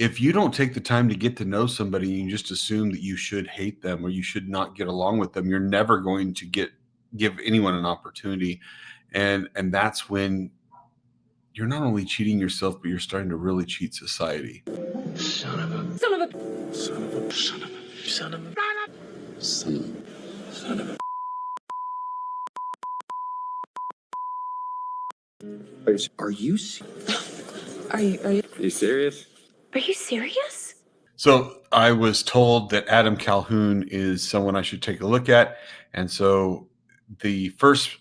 if you don't take the time to get to know somebody, you just assume that you should hate them or you should not get along with them, you're never going to give anyone an opportunity. And that's when you're not only cheating yourself, but you're starting to really cheat society. Son of a. Son of a. Son of a. Son of a. Son of a. Son of a. Son of a. Are you serious? Are you serious? So I was told that Adam Calhoun is someone I should take a look at. And so the first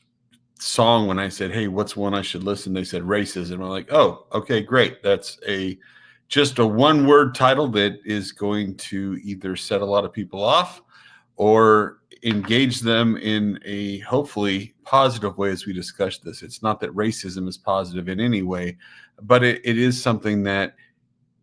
song, when I said, hey, what's one I should listen, they said Racism. I'm like, oh, okay, great. That's just a one-word title that is going to either set a lot of people off or engage them in a hopefully positive way as we discuss this. It's not that racism is positive in any way, but it is something that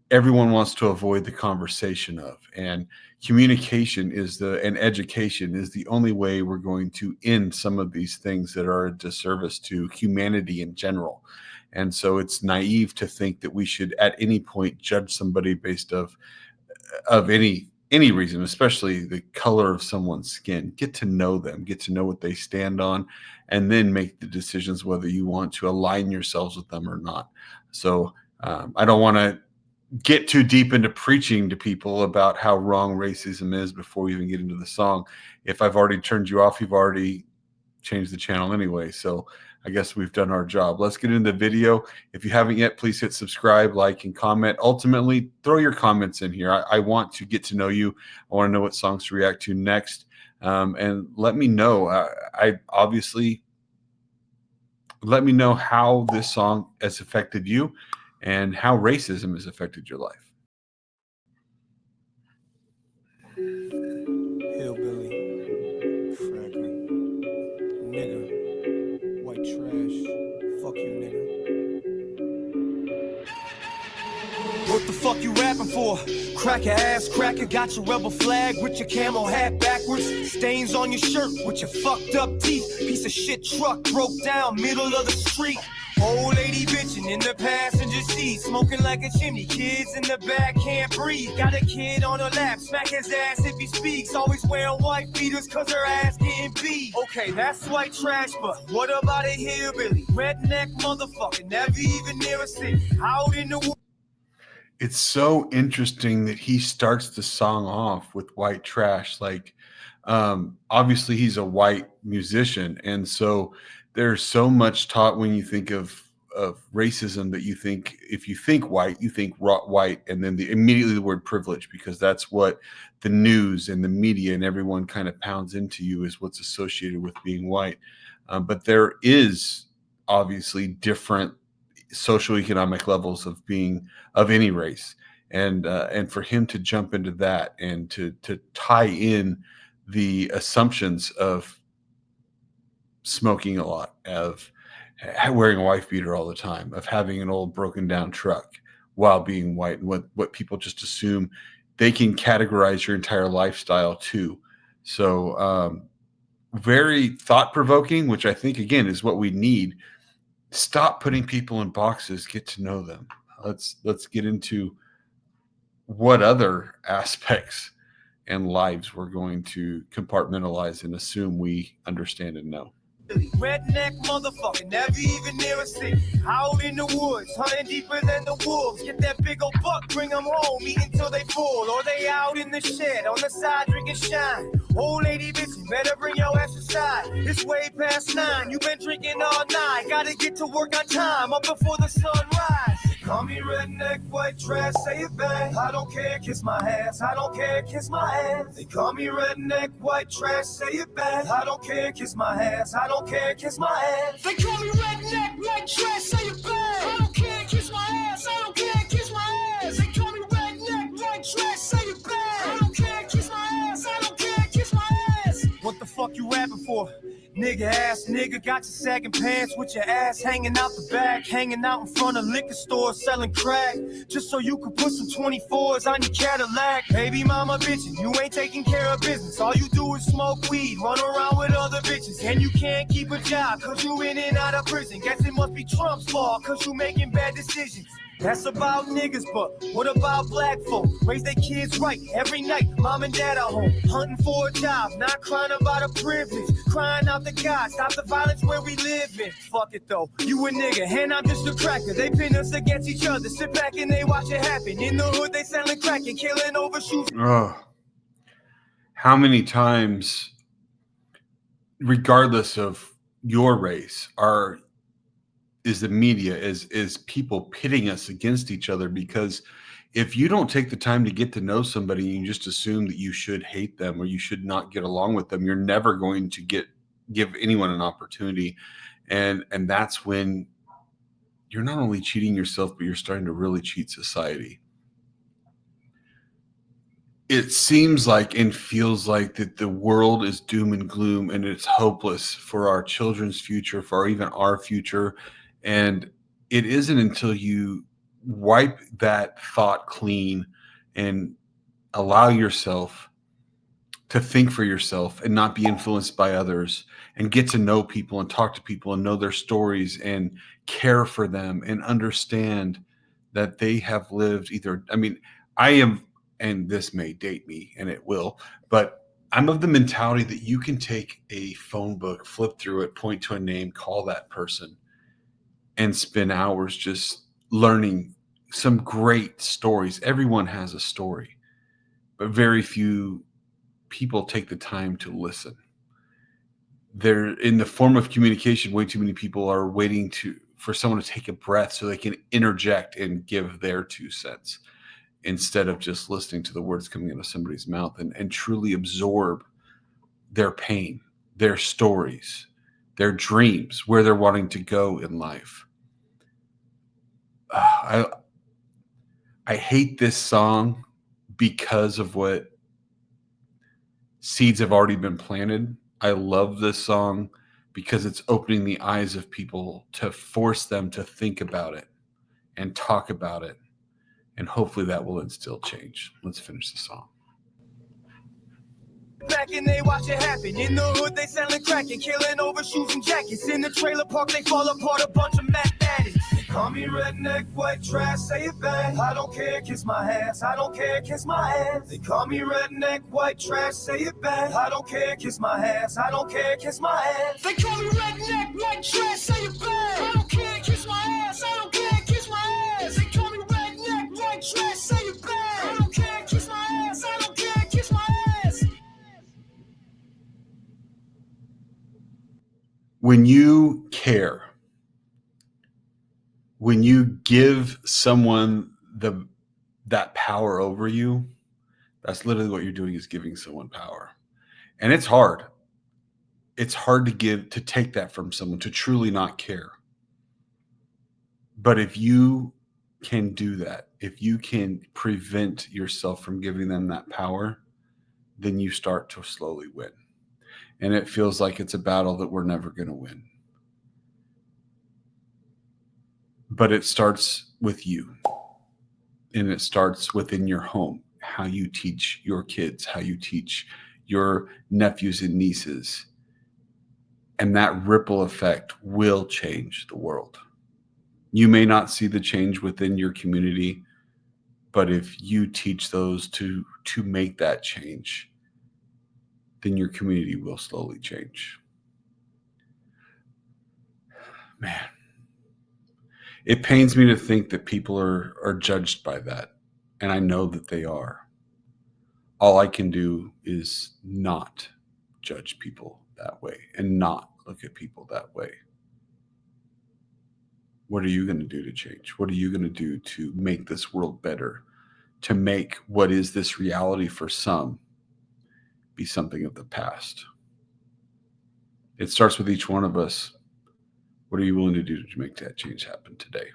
everyone wants to avoid the conversation of. And communication and education is the only way we're going to end some of these things that are a disservice to humanity in general. And so it's naive to think that we should at any point judge somebody based of any reason, especially the color of someone's skin. Get to know them, get to know what they stand on, and then make the decisions whether you want to align yourselves with them or not. So I don't want to get too deep into preaching to people about how wrong racism is before we even get into the song. If I've already turned you off, you've already changed the channel anyway. So I guess we've done our job. Let's get into the video. If you haven't yet, please hit subscribe, like, and comment. Ultimately, throw your comments in here. I want to get to know you. I want to know what songs to react to next. And let me know. Let me know how this song has affected you and how racism has affected your life. Hillbilly, fragment, nigga, white trash, fuck you, nigga. What the fuck you rapping for? Cracker ass cracker, got your rebel flag with your camo hat backwards, stains on your shirt with your fucked up teeth, piece of shit truck broke down middle of the street. Old lady bitching in the passenger seat, smoking like a chimney, kids in the back can't breathe. Got a kid on her lap, smack his ass if he speaks, always wearing white beaters cause her ass getting beat. Okay, that's white trash, but what about a hillbilly? Redneck motherfucker, never even near a city, out in the woods. It's so interesting that he starts the song off with white trash. Like, obviously he's a white musician. And so there's so much taught when you think of racism that you think, if you think white, you think white, and then immediately the word privilege, because that's what the news and the media and everyone kind of pounds into you is what's associated with being white. But there is obviously different socioeconomic levels of being of any race, and for him to jump into that and to tie in the assumptions of smoking a lot, of wearing a wife beater all the time, of having an old broken down truck while being white, and what people just assume they can categorize your entire lifestyle to. So very thought-provoking, which I think again is what we need. Stop putting people in boxes, get to know them. Let's get into what other aspects and lives we're going to compartmentalize and assume we understand and know. Redneck motherfucker, never even near a city, out in the woods, hunting deeper than the wolves. Get that big old buck, bring them home, eat until they full, or they out in the shed on the side drinking shine. Old lady bitch, you better bring your ass aside. It's way past 9, you been drinking all night. Gotta get to work on time, up before the sun rise. Call me redneck, white trash, say it back. I don't care, kiss my ass. I don't care, kiss my ass. They call me redneck, white trash, say it back. I don't care, kiss my ass. I don't care, kiss my ass. They call me redneck, white trash, say it back. I don't care, kiss my ass. I don't care, kiss my ass. They call me redneck, white trash, say it back. I don't care, kiss my ass. I don't care, kiss my ass. What the fuck you rapping for? Nigga ass nigga, got your sagging pants with your ass hanging out the back, hanging out in front of liquor stores selling crack, just so you could put some 24s on your Cadillac. Baby mama bitchin', you ain't taking care of business. All you do is smoke weed, run around with other bitches, and you can't keep a job cause you in and out of prison. Guess it must be Trump's fault cause you making bad decisions. That's about niggas, but what about black folk? Raise their kids right every night. Mom and dad are home, hunting for a job, not crying about a privilege. Crying out to God, stop the violence where we live in. Fuck it though, you a nigga, and I'm just a cracker. They pin us against each other, sit back and they watch it happen. In the hood, they selling crack and killing over shoes. Oh, how many times, regardless of your race, is the media, is people pitting us against each other? Because if you don't take the time to get to know somebody, you just assume that you should hate them or you should not get along with them, you're never going to give anyone an opportunity. And that's when you're not only cheating yourself, but you're starting to really cheat society. It seems like and feels like that the world is doom and gloom and it's hopeless for our children's future, for even our future. And it isn't until you wipe that thought clean and allow yourself to think for yourself and not be influenced by others and get to know people and talk to people and know their stories and care for them and understand that they have lived either. I mean, I am, and this may date me and it will, but I'm of the mentality that you can take a phone book, flip through it, point to a name, call that person, and spend hours just learning some great stories. Everyone has a story, but very few people take the time to listen. They're in the form of communication. Way too many people are waiting for someone to take a breath so they can interject and give their 2 cents instead of just listening to the words coming out of somebody's mouth and truly absorb their pain, their stories, their dreams, where they're wanting to go in life. I hate this song because of what seeds have already been planted. I love this song because it's opening the eyes of people to force them to think about it and talk about it. And hopefully that will instill change. Let's finish the song. Back and they watch it happen. In the hood, they selling crack and killing over shoes and jackets. In the trailer park, they fall apart, a bunch of Mac daddies. They call me redneck, white trash, say it back. I don't care, kiss my ass. I don't care, kiss my ass. They call me redneck, white trash, say it back. I don't care, kiss my ass. I don't care, kiss my ass. They call me redneck, white trash, say it back. I don't care, kiss my ass. I don't care, kiss my ass. They call me redneck, white trash, say it back. I don't care, kiss my ass. I don't care, kiss my ass. When you care, when you give someone that power over you, that's literally what you're doing, is giving someone power. And it's hard. It's hard to take that from someone, to truly not care. But if you can do that, if you can prevent yourself from giving them that power, then you start to slowly win. And it feels like it's a battle that we're never going to win. But it starts with you. And it starts within your home, how you teach your kids, how you teach your nephews and nieces. And that ripple effect will change the world. You may not see the change within your community, but if you teach those to make that change, then your community will slowly change. Man, it pains me to think that people are judged by that. And I know that they are. All I can do is not judge people that way and not look at people that way. What are you going to do to change? What are you going to do to make this world better? To make what is this reality for some be something of the past? It starts with each one of us. What are you willing to do to make that change happen today?